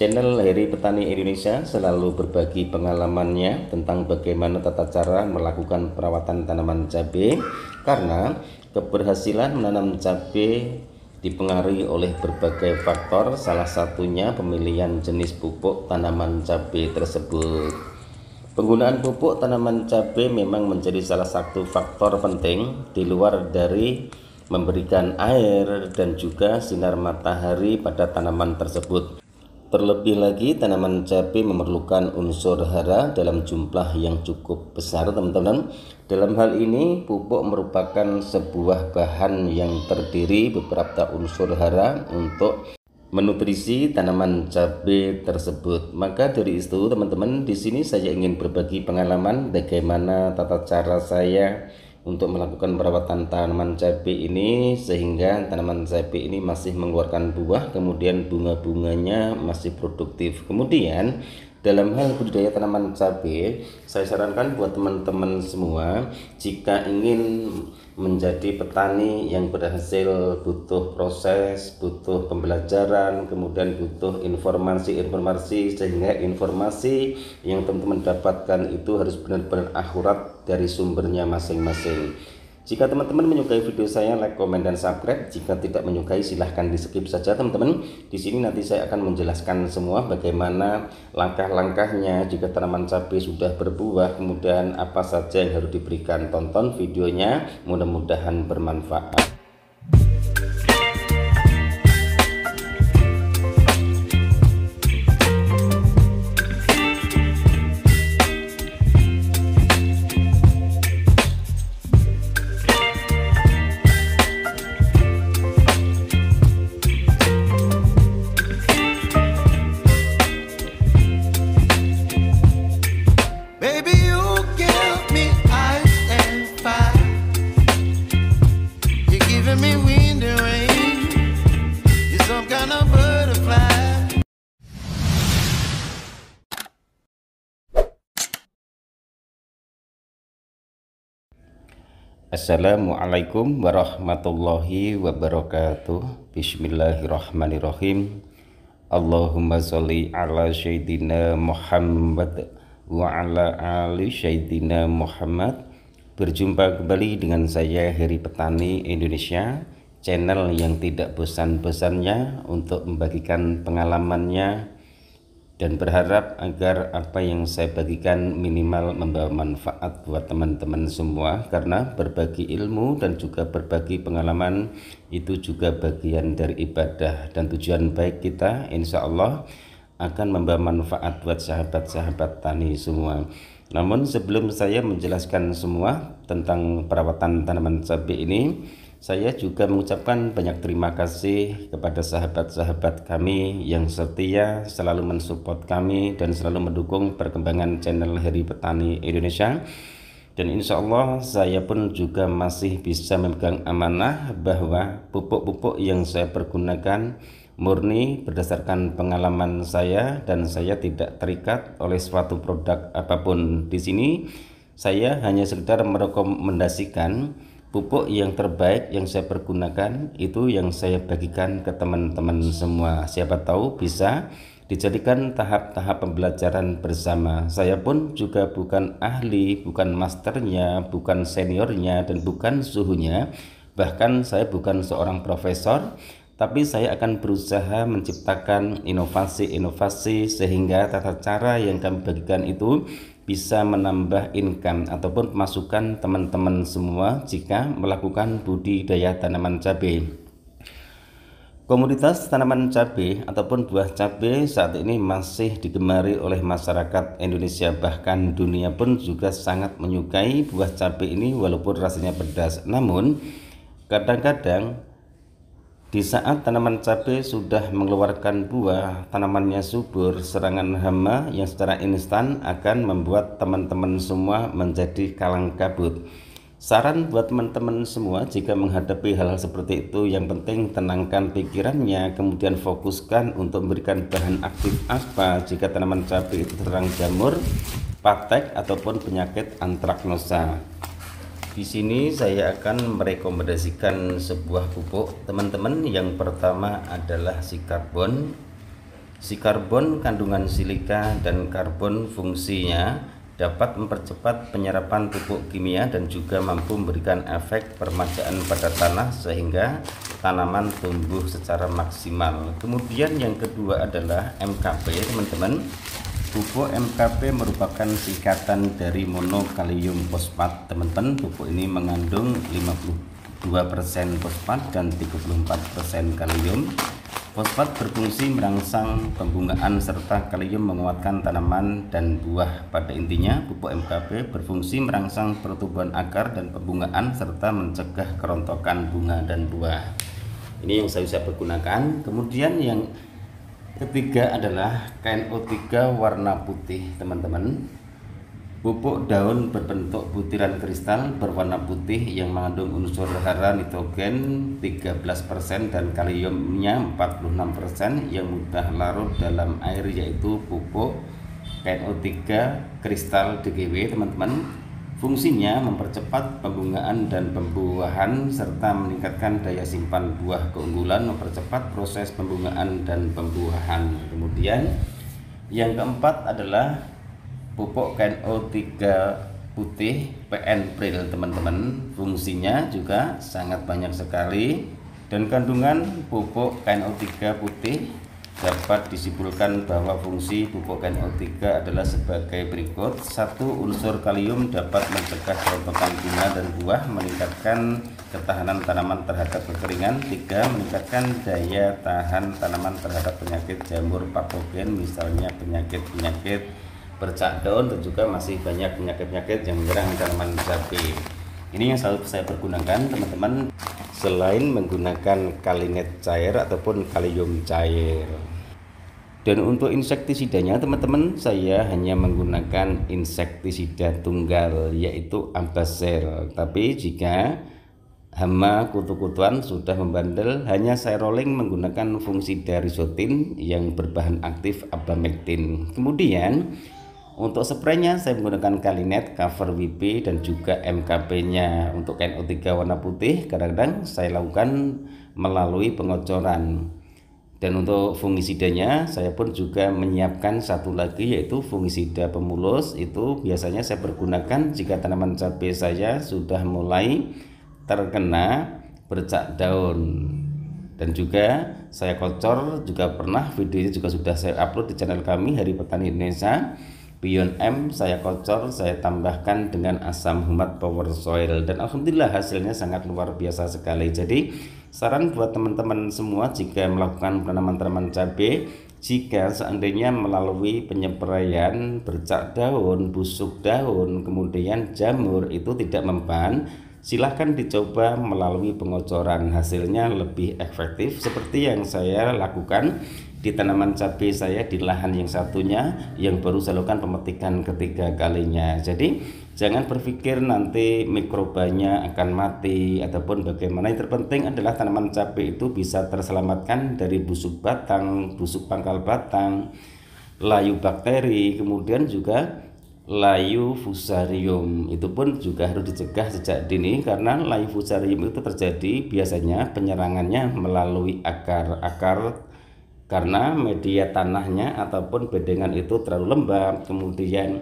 Channel Heri Petani Indonesia selalu berbagi pengalamannya tentang bagaimana tata cara melakukan perawatan tanaman cabai, karena keberhasilan menanam cabai dipengaruhi oleh berbagai faktor, salah satunya pemilihan jenis pupuk tanaman cabai tersebut. Penggunaan pupuk tanaman cabai memang menjadi salah satu faktor penting di luar dari memberikan air dan juga sinar matahari pada tanaman tersebut. Terlebih lagi, tanaman cabai memerlukan unsur hara dalam jumlah yang cukup besar, teman-teman. Dalam hal ini, pupuk merupakan sebuah bahan yang terdiri beberapa unsur hara untuk menutrisi tanaman cabai tersebut. Maka dari itu, teman-teman, di sini saya ingin berbagi pengalaman bagaimana tata cara saya untuk melakukan perawatan tanaman cabai ini sehingga tanaman cabai ini masih mengeluarkan buah, kemudian bunga-bunganya masih produktif. Kemudian dalam hal budidaya tanaman cabai, saya sarankan buat teman-teman semua, jika ingin menjadi petani yang berhasil, butuh proses, butuh pembelajaran, kemudian butuh informasi sehingga informasi yang teman-teman dapatkan itu harus benar-benar akurat dari sumbernya masing-masing. Jika teman-teman menyukai video saya, like, komen, dan subscribe. Jika tidak menyukai, silahkan di skip saja, teman-teman. Di sini nanti saya akan menjelaskan semua bagaimana langkah-langkahnya jika tanaman cabai sudah berbuah, kemudian apa saja yang harus diberikan. Tonton videonya, mudah-mudahan bermanfaat. Assalamualaikum warahmatullahi wabarakatuh. Bismillahirrahmanirrahim. Allahumma sholli ala sayyidina Muhammad wa ala ali sayyidina Muhammad. Berjumpa kembali dengan saya, Heri Petani Indonesia, channel yang tidak bosan-bosannya untuk membagikan pengalamannya dan berharap agar apa yang saya bagikan minimal membawa manfaat buat teman-teman semua, karena berbagi ilmu dan juga berbagi pengalaman itu juga bagian dari ibadah, dan tujuan baik kita insya Allah akan membawa manfaat buat sahabat-sahabat tani semua. Namun sebelum saya menjelaskan semua tentang perawatan tanaman cabai ini, saya juga mengucapkan banyak terima kasih kepada sahabat-sahabat kami yang setia selalu mensupport kami dan selalu mendukung perkembangan channel Heri Petani Indonesia. Dan insya Allah saya pun juga masih bisa memegang amanah bahwa pupuk-pupuk yang saya pergunakan murni berdasarkan pengalaman saya, dan saya tidak terikat oleh suatu produk apapun. Di sini saya hanya sekedar merekomendasikan pupuk yang terbaik yang saya pergunakan, itu yang saya bagikan ke teman-teman semua. Siapa tahu bisa dijadikan tahap-tahap pembelajaran bersama. Saya pun juga bukan ahli, bukan masternya, bukan seniornya, dan bukan suhunya. Bahkan saya bukan seorang profesor, tapi saya akan berusaha menciptakan inovasi-inovasi sehingga tata cara yang kami bagikan itu bisa menambah income ataupun pemasukan teman-teman semua jika melakukan budidaya tanaman cabai. Komoditas tanaman cabai ataupun buah cabai saat ini masih digemari oleh masyarakat Indonesia, bahkan dunia pun juga sangat menyukai buah cabai ini walaupun rasanya pedas. Namun kadang-kadang di saat tanaman cabai sudah mengeluarkan buah, tanamannya subur, serangan hama yang secara instan akan membuat teman-teman semua menjadi kalang kabut. Saran buat teman-teman semua, jika menghadapi hal-hal seperti itu, yang penting tenangkan pikirannya, kemudian fokuskan untuk memberikan bahan aktif apa jika tanaman cabai itu terserang jamur, patek, ataupun penyakit antraknosa. Di sini saya akan merekomendasikan sebuah pupuk, teman-teman. Yang pertama adalah si karbon. Si karbon kandungan silika dan karbon fungsinya dapat mempercepat penyerapan pupuk kimia dan juga mampu memberikan efek permajaan pada tanah sehingga tanaman tumbuh secara maksimal. Kemudian yang kedua adalah MKP, teman-teman. Pupuk MKP merupakan singkatan dari monokalium fosfat, teman-teman. Pupuk ini mengandung 52% fosfat dan 34% kalium. Fosfat berfungsi merangsang pembungaan serta kalium menguatkan tanaman dan buah. Pada intinya, pupuk MKP berfungsi merangsang pertumbuhan akar dan pembungaan serta mencegah kerontokan bunga dan buah. Ini yang saya bisa pergunakan. Kemudian yang ketiga adalah KNO3 warna putih, teman-teman. Pupuk daun berbentuk butiran kristal berwarna putih yang mengandung unsur hara nitrogen 13% dan kaliumnya 46% yang mudah larut dalam air, yaitu pupuk KNO3 kristal DGW, teman-teman. Fungsinya mempercepat pembungaan dan pembuahan serta meningkatkan daya simpan buah keunggulan, mempercepat proses pembungaan dan pembuahan. Kemudian yang keempat adalah pupuk KNO3 putih PN Pril, teman-teman. Fungsinya juga sangat banyak sekali dan kandungan pupuk KNO3 putih dapat disimpulkan bahwa fungsi pupuk KNO3 adalah sebagai berikut. 1. Unsur kalium dapat mencegah kerontokan bunga dan buah, meningkatkan ketahanan tanaman terhadap kekeringan. 3. Meningkatkan daya tahan tanaman terhadap penyakit jamur patogen, misalnya penyakit-penyakit bercak daun, dan juga masih banyak penyakit-penyakit yang menyerang tanaman cabai. Ini yang selalu saya pergunakan, teman-teman, selain menggunakan kalinet cair ataupun kalium cair. Dan untuk insektisidanya, teman-teman, saya hanya menggunakan insektisida tunggal, yaitu Abaser. Tapi jika hama kutu-kutuan sudah membandel, hanya saya rolling menggunakan fungsi Darisotin yang berbahan aktif Abamectin. Kemudian untuk spraynya saya menggunakan Kalinet, Cover WP, dan juga MKP-nya. Untuk KNO3 warna putih kadang-kadang saya lakukan melalui pengocoran. Dan untuk fungisidanya saya pun juga menyiapkan satu lagi, yaitu fungisida pemulus. Itu biasanya saya pergunakan jika tanaman cabai saya sudah mulai terkena bercak daun. Dan juga saya kocor juga pernah, videonya juga sudah saya upload di channel kami Hari Petani Indonesia. Beyond M saya kocor, saya tambahkan dengan asam humat power soil, dan alhamdulillah hasilnya sangat luar biasa sekali. Jadi saran buat teman-teman semua, jika melakukan penanaman tanaman cabai, jika seandainya melalui penyepraian bercak daun, busuk daun, kemudian jamur itu tidak mempan, silahkan dicoba melalui pengocoran, hasilnya lebih efektif seperti yang saya lakukan di tanaman cabai saya di lahan yang satunya yang baru saya lakukan pemetikan ketiga kalinya. Jadi jangan berpikir nanti mikrobanya akan mati ataupun bagaimana. Yang terpenting adalah tanaman cabai itu bisa terselamatkan dari busuk batang, busuk pangkal batang, layu bakteri, kemudian juga layu fusarium. Itu pun juga harus dicegah sejak dini, karena layu fusarium itu terjadi biasanya penyerangannya melalui akar karena media tanahnya ataupun bedengan itu terlalu lembab, kemudian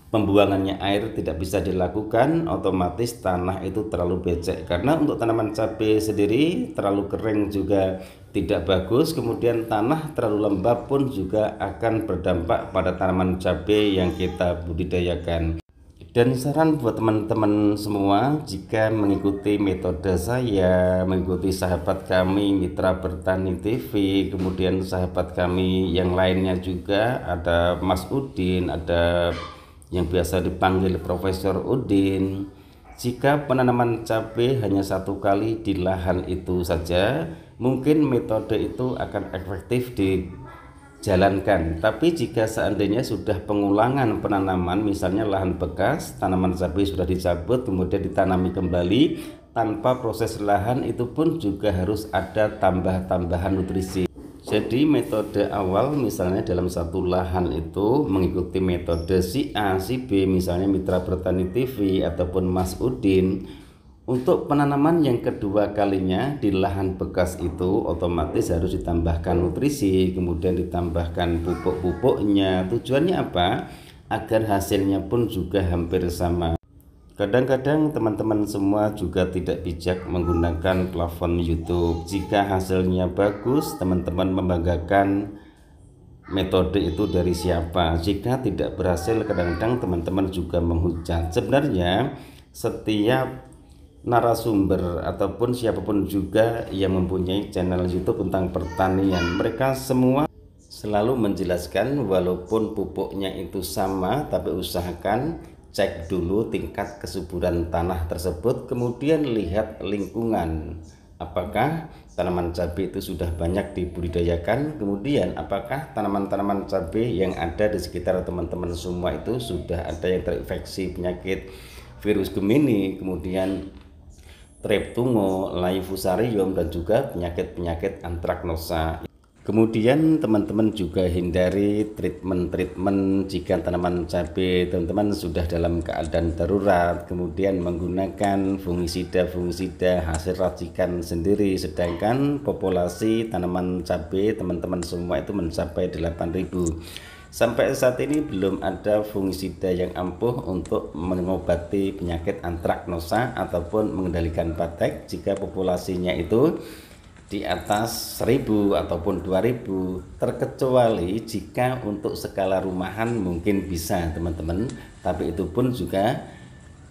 pembuangannya air tidak bisa dilakukan, otomatis tanah itu terlalu becek. Karena untuk tanaman cabai sendiri terlalu kering juga tidak bagus, kemudian tanah terlalu lembab pun juga akan berdampak pada tanaman cabai yang kita budidayakan. Dan saran buat teman-teman semua, jika mengikuti metode saya, mengikuti sahabat kami Mitra Bertani TV, kemudian sahabat kami yang lainnya juga, ada Mas Udin, ada yang biasa dipanggil Profesor Udin. Jika penanaman cabai hanya satu kali di lahan itu saja, mungkin metode itu akan efektif dijalankan. Tapi jika seandainya sudah pengulangan penanaman, misalnya lahan bekas, tanaman cabai sudah dicabut kemudian ditanami kembali tanpa proses lahan, itu pun juga harus ada tambahan nutrisi. Jadi metode awal misalnya dalam satu lahan itu mengikuti metode si A, si B, misalnya Mitra Bertani TV ataupun Mas Udin, Untuk penanaman yang kedua kalinya di lahan bekas itu otomatis harus ditambahkan nutrisi, kemudian ditambahkan pupuk-pupuknya. Tujuannya apa? Agar hasilnya pun juga hampir sama. Kadang-kadang teman-teman semua juga tidak bijak menggunakan plafon YouTube. Jika hasilnya bagus, teman-teman membanggakan metode itu dari siapa. Jika tidak berhasil, kadang-kadang teman-teman juga menghujat. Sebenarnya setiap narasumber ataupun siapapun juga yang mempunyai channel YouTube tentang pertanian, mereka semua selalu menjelaskan walaupun pupuknya itu sama, tapi usahakan cek dulu tingkat kesuburan tanah tersebut, kemudian lihat lingkungan, apakah tanaman cabai itu sudah banyak dibudidayakan, kemudian apakah tanaman-tanaman cabai yang ada di sekitar teman-teman semua itu sudah ada yang terinfeksi penyakit virus Gemini, kemudian Streptungo, Laifusarium, dan juga penyakit-penyakit antraknosa. Kemudian teman-teman juga hindari treatment jika tanaman cabai teman-teman sudah dalam keadaan darurat, kemudian menggunakan fungisida hasil racikan sendiri, sedangkan populasi tanaman cabai teman-teman semua itu mencapai 8.000. Sampai saat ini belum ada fungisida yang ampuh untuk mengobati penyakit antraknosa ataupun mengendalikan batek jika populasinya itu di atas 1.000 ataupun 2.000, terkecuali jika untuk skala rumahan mungkin bisa teman-teman, tapi itu pun juga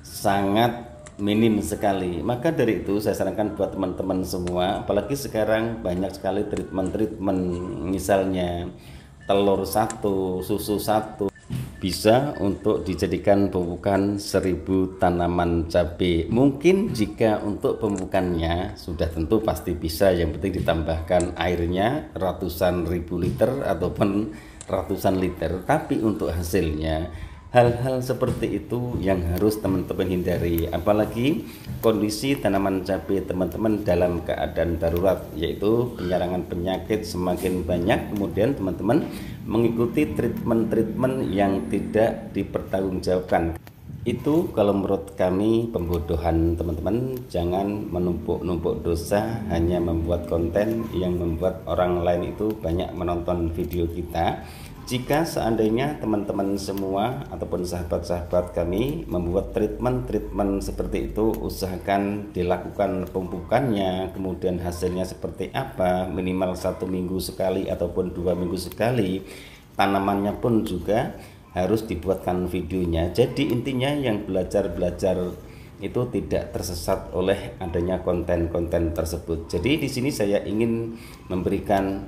sangat minim sekali. Maka dari itu saya sarankan buat teman-teman semua, apalagi sekarang banyak sekali treatment misalnya telur 1, susu 1 bisa untuk dijadikan pemupukan 1.000 tanaman cabai. Mungkin jika untuk pemupukannya sudah tentu pasti bisa, yang penting ditambahkan airnya ratusan ribu liter ataupun ratusan liter. Tapi untuk hasilnya hal-hal seperti itu yang harus teman-teman hindari, apalagi kondisi tanaman cabai teman-teman dalam keadaan darurat, yaitu penyerangan penyakit semakin banyak, kemudian teman-teman mengikuti treatment yang tidak dipertanggungjawabkan. Itu kalau menurut kami pembodohan teman-teman. Jangan menumpuk-numpuk dosa hanya membuat konten yang membuat orang lain itu banyak menonton video kita. Jika seandainya teman-teman semua ataupun sahabat-sahabat kami membuat treatment seperti itu, usahakan dilakukan pemupukannya, kemudian hasilnya seperti apa, minimal 1 minggu sekali ataupun 2 minggu sekali. Tanamannya pun juga harus dibuatkan videonya. Jadi intinya yang belajar itu tidak tersesat oleh adanya konten-konten tersebut. Jadi di sini saya ingin memberikan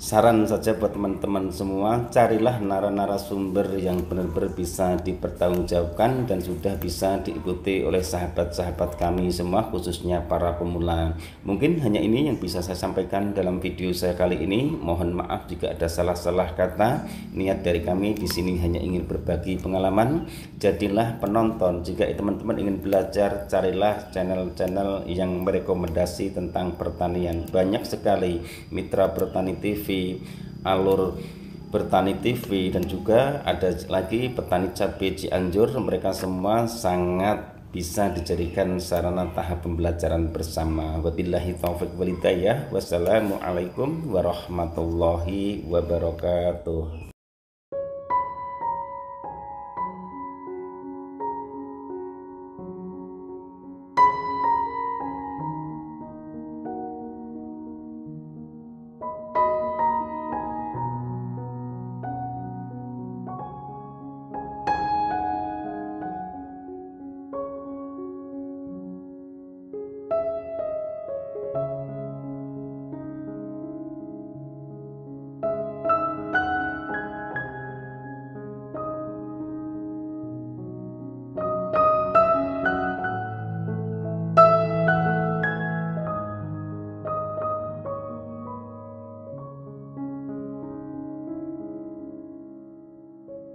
saran saja buat teman-teman semua, carilah narasumber yang benar-benar bisa dipertanggungjawabkan dan sudah bisa diikuti oleh sahabat-sahabat kami semua, khususnya para pemula. Mungkin hanya ini yang bisa saya sampaikan dalam video saya kali ini. Mohon maaf jika ada salah-salah kata. Niat dari kami di sini hanya ingin berbagi pengalaman. Jadilah penonton. Jika teman-teman ingin belajar, carilah channel-channel yang merekomendasi tentang pertanian. Banyak sekali, Mitra Bertani TV, Alur Bertani TV, dan juga ada lagi Petani Cabai Cianjur. Mereka semua sangat bisa dijadikan sarana tahap pembelajaran bersama. Wabillahi taufiq walhidayah. Wassalamualaikum warahmatullahi wabarakatuh.